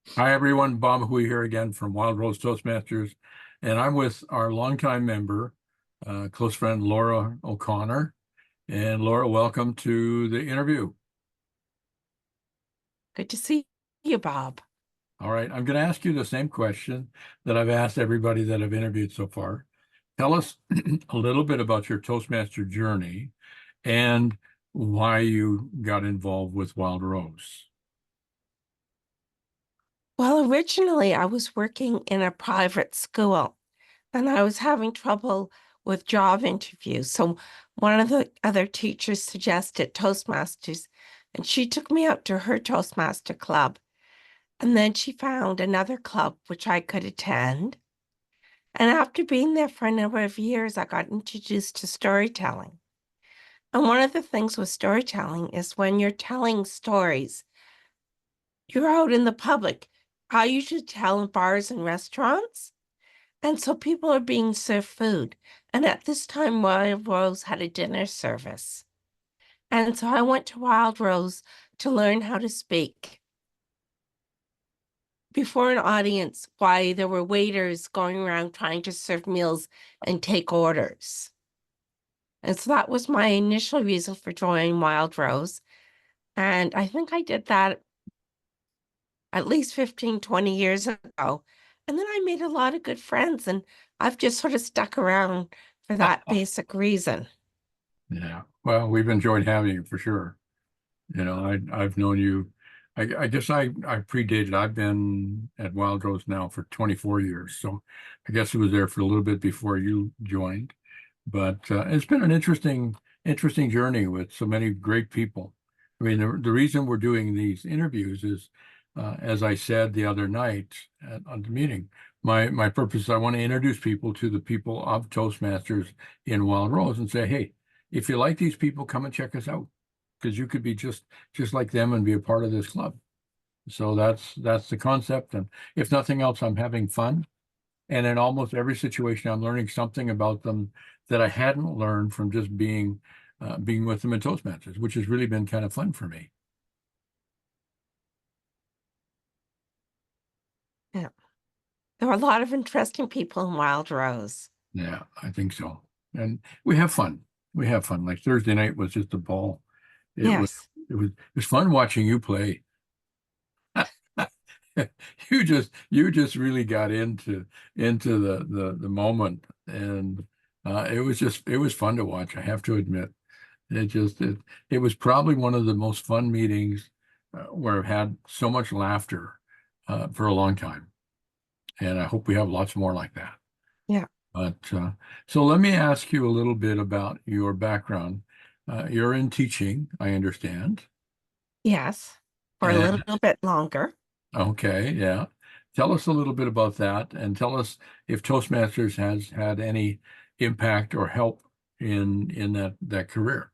Hi, everyone. Bob Hui here again from Wild Rose Toastmasters. And I'm with our longtime member, close friend Laura O'Connor. And Laura, welcome to the interview. Good to see you, Bob. All right, I'm going to ask you the same question that I've asked everybody that I've interviewed so far. Tell us a little bit about your Toastmaster journey and why you got involved with Wild Rose. Well, originally I was working in a private school and I was having trouble with job interviews. So one of the other teachers suggested Toastmasters, and she took me out to her Toastmaster club. And then she found another club which I could attend. And after being there for a number of years, I got introduced to storytelling. And one of the things with storytelling is when you're telling stories, you're out in the public. I usually tell in bars and restaurants. And so people are being served food. And at this time, Wild Rose had a dinner service. And so I went to Wild Rose to learn how to speak before an audience, why there were waiters going around trying to serve meals and take orders. And so that was my initial reason for joining Wild Rose. And I think I did that at least 15, 20 years ago. And then I made a lot of good friends, and I've just sort of stuck around for that basic reason. Yeah, well, we've enjoyed having you for sure. I've known you. I guess I predated. I've been at Wild Rose now for 24 years, so I guess it was there for a little bit before you joined. But it's been an interesting journey with so many great people. I mean, the reason we're doing these interviews is, as I said the other night on the meeting, my purpose is I want to introduce people to the people of Toastmasters in Wild Rose and say, hey, if you like these people, come and check us out because you could be just like them and be a part of this club. So that's the concept. And if nothing else, I'm having fun. And in almost every situation, I'm learning something about them that I hadn't learned from just being with them in Toastmasters, which has really been kind of fun for me. Yeah. There were a lot of interesting people in Wild Rose. Yeah, I think so. And we have fun. We have fun. Like Thursday night was just a ball. It was Yes. it was fun watching you play. You just really got into the moment, and it was fun to watch. I have to admit, it was probably one of the most fun meetings where I've had so much laughter for a long time, and I hope we have lots more like that. Yeah. But so let me ask you a little bit about your background. You're in teaching, I understand, Yes. For a and little bit longer. okay, yeah. Tell us a little bit about that and tell us if Toastmasters has had any impact or help in that career.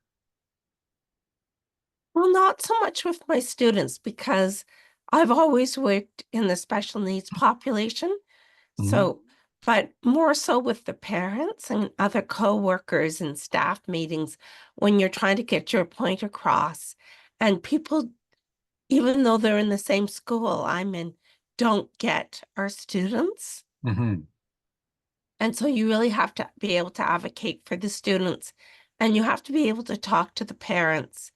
Well, not so much with my students because I've always worked in the special needs population. Mhm. So, but more so with the parents and other co-workers and staff meetings when you're trying to get your point across. And people, even though they're in the same school I'm in, don't get our students. Hmm. And so you really have to be able to advocate for the students, and you have to be able to talk to the parents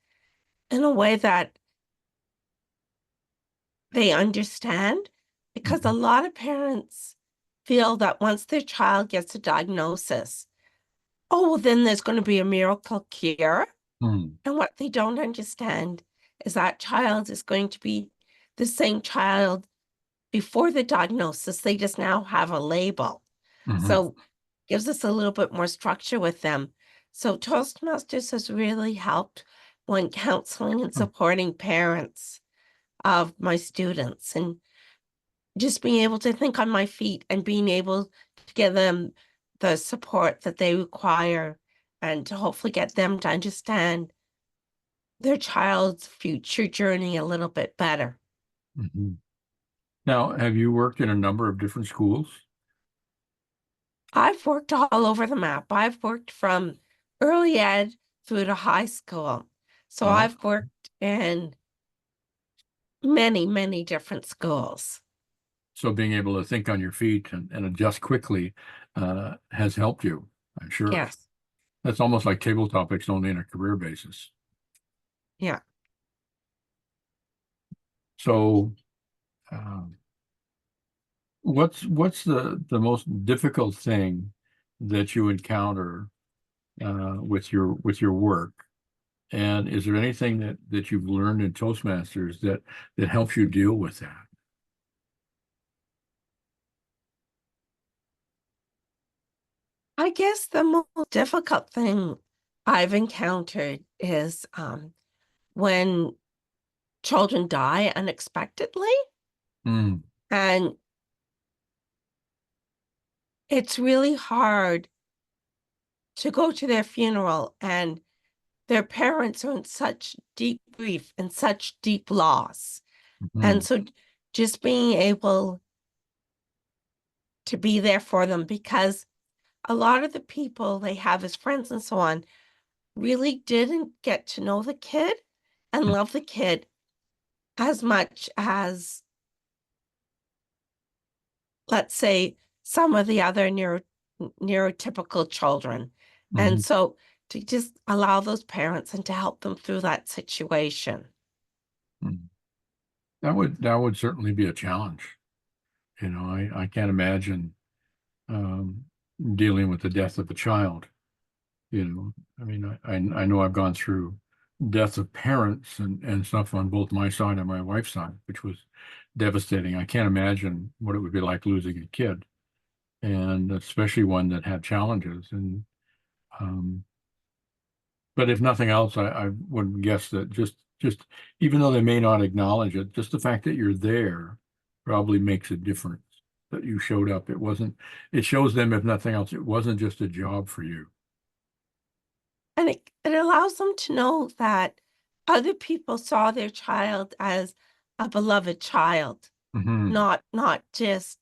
in a way that they understand, because a Hmm. lot of parents feel that once their child gets a diagnosis, oh, well, then there's going to be a miracle cure. Hmm. And what they don't understand is that child is going to be the same child before the diagnosis. They just now have a label. Hmm. So gives us a little bit more structure with them. So Toastmasters has really helped when counseling and supporting parents of my students, and just being able to think on my feet and being able to give them the support that they require and to hopefully get them to understand their child's future journey a little bit better. Hmm. Now, have you worked in a number of different schools? I've worked all over the map. I've worked from early ed through to high school. So Oh, I've worked in many, many different schools. So being able to think on your feet and adjust quickly has helped you, I'm sure. Yes. That's almost like table topics only in a career basis. Yeah. So um, what's the most difficult thing that you encounter with your work? And is there anything that you've learned in Toastmasters that helps you deal with that? I guess the most difficult thing I've encountered is when children die unexpectedly. Mm, And it's really hard to go to their funeral and their parents are in such deep grief and such deep loss. And mm, so just being able to be there for them, because a lot of the people they have as friends and so on really didn't get to know the kid and mm, love the kid as much as, let's say, some of the other neurotypical children. And mm, so to just allow those parents and to help them through that situation. mm. That would certainly be a challenge. I can't imagine um, dealing with the death of a child. I mean, I know I've gone through deaths of parents and stuff on both my side and my wife's side, which was devastating. I can't imagine what it would be like losing a kid, and especially one that had challenges. And um, but if nothing else, I would guess that just even though they may not acknowledge it, just the fact that you're there probably makes a difference. That you showed up. It shows them, if nothing else, it wasn't just a job for you. And it allows them to know that other people saw their child as a beloved child, Hmm. not just,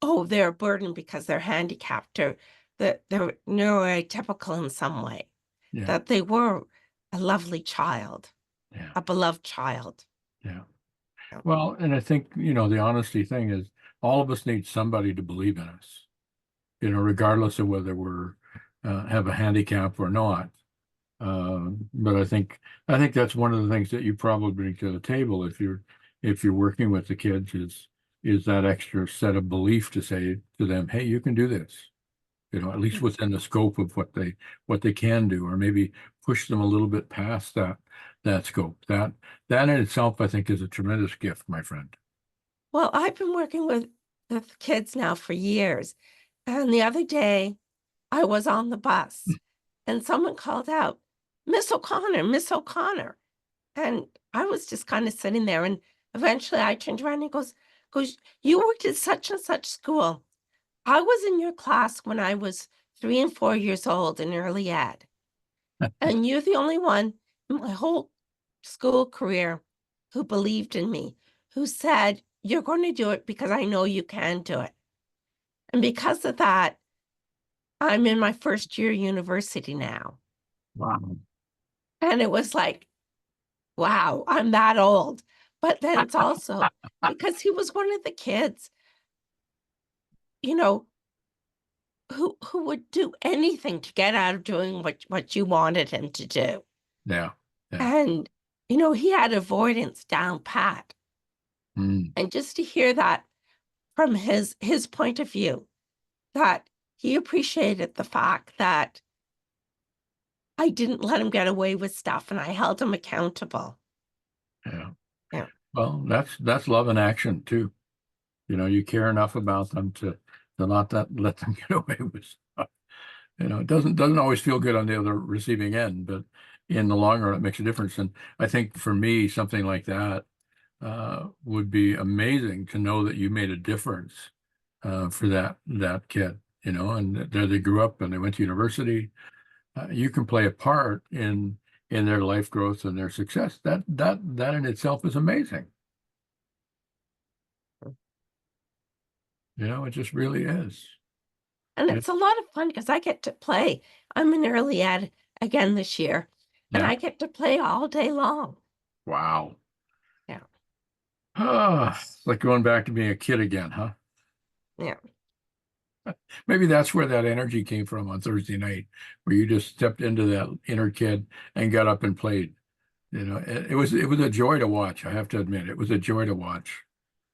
oh, they're a burden because they're handicapped or that they're neurotypical in some way, Yeah, that they were a lovely child, yeah, a beloved child. yeah. Yeah. Well, and I think, the honesty thing is all of us need somebody to believe in us, regardless of whether we're have a handicap or not. But I think that's one of the things that you probably bring to the table if you're working with the kids is that extra set of belief to say to them, hey, you can do this, at least within the scope of what they can do, or maybe push them a little bit past that scope. That in itself, I think, is a tremendous gift, my friend. Well, I've been working with kids now for years. And the other day I was on the bus and someone called out, Miss O'Connor, Miss O'Connor. And I was just kind of sitting there. And eventually I turned around and he goes, you worked at such and such school. I was in your class when I was 3 and 4 years old in early ed. And you're the only one in my whole school career who believed in me, who said, you're going to do it because I know you can do it. And because of that, I'm in my first year university now. Wow. And it was like, wow, I'm that old. But then it's also because he was one of the kids, you know, who would do anything to get out of doing what you wanted him to do. Yeah, yeah. And, he had avoidance down pat. Mm, And just to hear that from his point of view, that he appreciated the fact that I didn't let him get away with stuff and I held him accountable. yeah. Yeah. Well, that's love in action too. You care enough about them to not let them get away with stuff. It doesn't always feel good on the other receiving end, but in the long run, it makes a difference. And I think for me, something like that would be amazing to know that you made a difference for that kid. And there they grew up and they went to university. You can play a part in their life growth and their success. That in itself is amazing. It just really is. And Yeah. it's a lot of fun because I get to play. I'm in early ed again this year, and Yeah. I get to play all day long. Wow. Yeah. It's like going back to being a kid again, huh? Yeah. Maybe that's where that energy came from on Thursday night, where you just stepped into that inner kid and got up and played. It was a joy to watch. I have to admit, it was a joy to watch.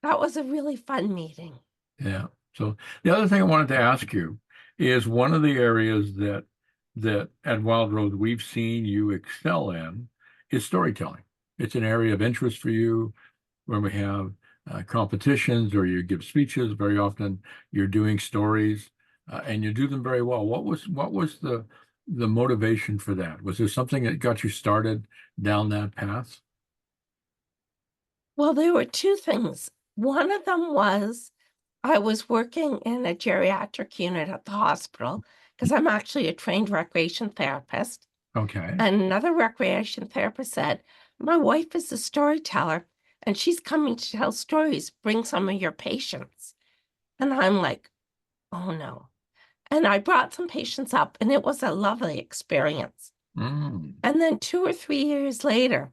That was a really fun meeting. Yeah. So the other thing I wanted to ask you is one of the areas that at Wild Rose we've seen you excel in is storytelling. It's an area of interest for you when we have competitions or you give speeches. Very often you're doing stories and you do them very well. What was the motivation for that? Was there something that got you started down that path? Well, there were two things. One of them was I was working in a geriatric unit at the hospital because I'm actually a trained recreation therapist. Okay. And another recreation therapist said, my wife is a storyteller and she's coming to tell stories. Bring some of your patients. And I'm like, oh no. And I brought some patients up and it was a lovely experience. Mm. And then 2 or 3 years later,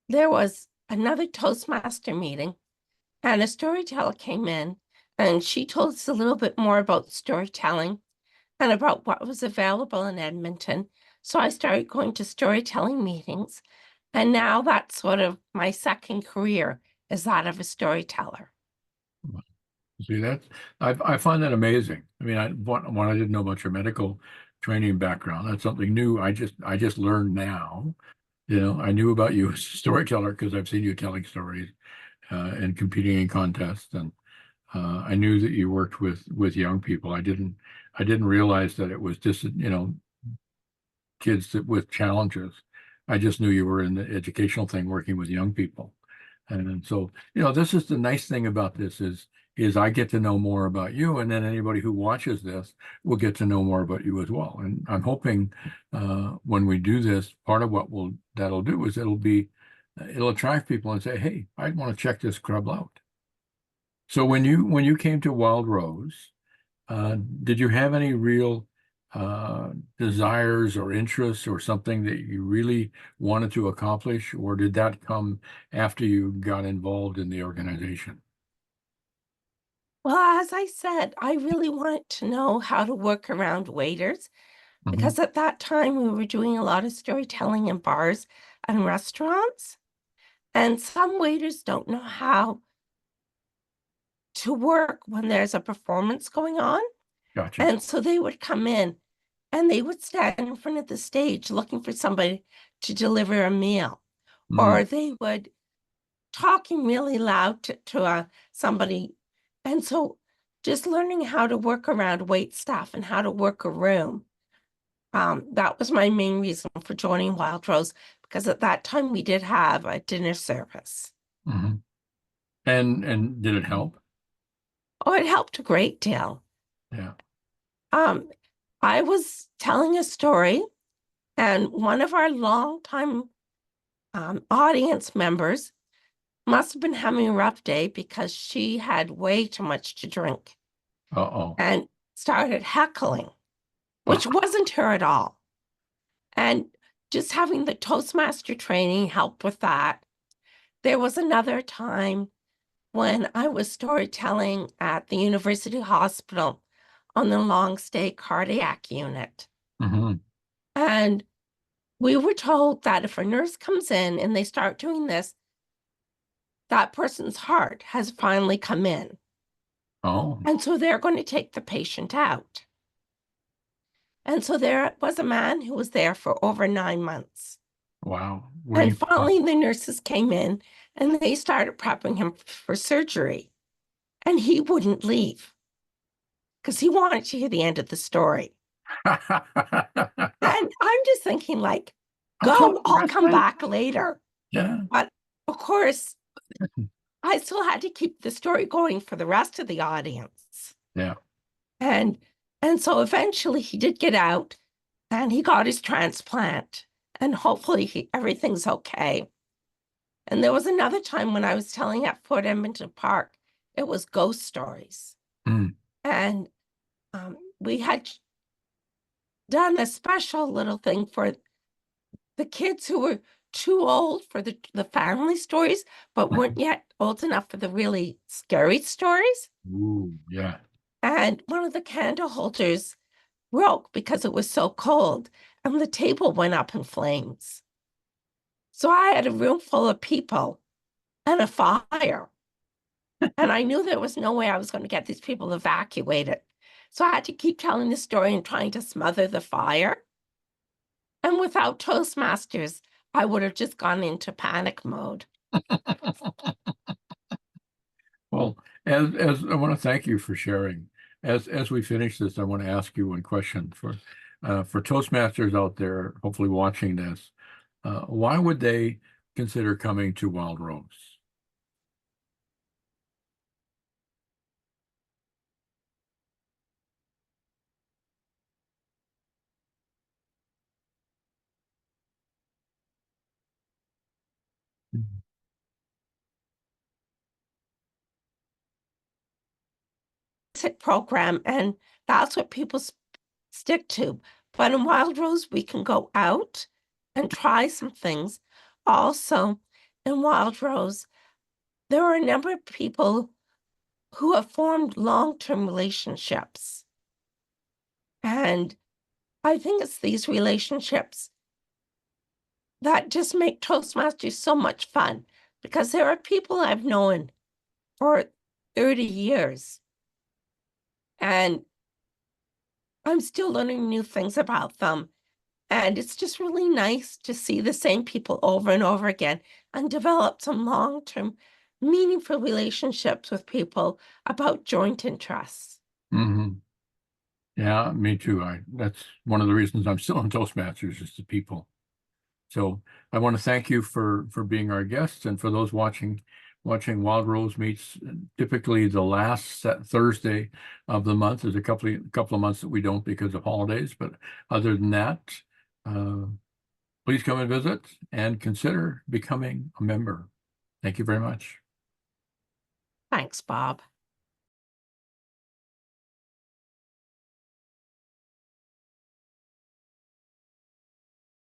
there was another Toastmaster meeting and a storyteller came in and she told us a little bit more about storytelling and about what was available in Edmonton. So I started going to storytelling meetings. And now that's sort of my second career is that of a storyteller. See, I find that amazing. I mean, I didn't know about your medical training background. That's something new. I just learned now. I knew about you as a storyteller because I've seen you telling stories and competing in contests, and I knew that you worked with young people. I didn't realize that it was just kids with challenges. I just knew you were in the educational thing, working with young people. And so, this is the nice thing about this is I get to know more about you, and then anybody who watches this will get to know more about you as well. And I'm hoping when we do this, part of what that'll do is it'll attract people and say, hey, I want to check this club out. So when you came to Wild Rose, did you have any real desires or interests or something that you really wanted to accomplish, or did that come after you got involved in the organization? Well, as I said, I really wanted to know how to work around waiters Hmm. because at that time we were doing a lot of storytelling in bars and restaurants. And some waiters don't know how to work when there's a performance going on. Gotcha. And so they would come in and they would stand in front of the stage looking for somebody to deliver a meal, Mm, or they would talking really loud to somebody. And so just learning how to work around wait staff and how to work a room. That was my main reason for joining Wild Rose because at that time we did have a dinner service. mhm. And did it help? Oh, it helped a great deal. Yeah. Um, I was telling a story, and one of our longtime audience members must have been having a rough day because she had way too much to drink Uh-oh. and started heckling, which wasn't her at all. And just having the Toastmaster training helped with that. There was another time when I was storytelling at the University Hospital on the long stay cardiac unit. Hmm. And we were told that if a nurse comes in and they start doing this, that person's heart has finally come in. Oh, And so they're going to take the patient out. And so there was a man who was there for over 9 months. wow. And finally, the nurses came in and they started prepping him for surgery. And he wouldn't leave because he wanted to hear the end of the story. And I'm just thinking, like, How come go, the I'll rest come went? back later. Yeah. But of course, I still had to keep the story going for the rest of the audience. Yeah. And and so eventually he did get out and he got his transplant and hopefully everything's okay. And there was another time when I was telling at Fort Edmonton Park, it was ghost stories. Mm. And we had done a special little thing for the kids who were too old for the family stories, but weren't yet old enough for the really scary stories. Ooh, yeah. And one of the candle holders broke because it was so cold, and the table went up in flames. So I had a room full of people and a fire. And I knew there was no way I was going to get these people evacuated. So I had to keep telling the story and trying to smother the fire. And without Toastmasters, I would have just gone into panic mode. Well, as I want to thank you for sharing. As we finish this, I want to ask you one question for Toastmasters out there, hopefully watching this. Why would they consider coming to Wild Rose? Program, and that's what people stick to. But in Wild Rose, we can go out and try some things. Also, in Wild Rose, there are a number of people who have formed long-term relationships. And I think it's these relationships that just make Toastmasters so much fun, because there are people I've known for 30 years, and I'm still learning new things about them. And it's just really nice to see the same people over and over again and develop some long-term, meaningful relationships with people about joint interests. Hmm. Yeah, me too. That's one of the reasons I'm still in Toastmasters is the people. So I want to thank you for being our guest, and for those watching Wild Rose Meets. Typically the last Thursday of the month. There's a couple of months that we don't because of holidays, but other than that, uh, please come and visit and consider becoming a member. Thank you very much. Thanks, Bob.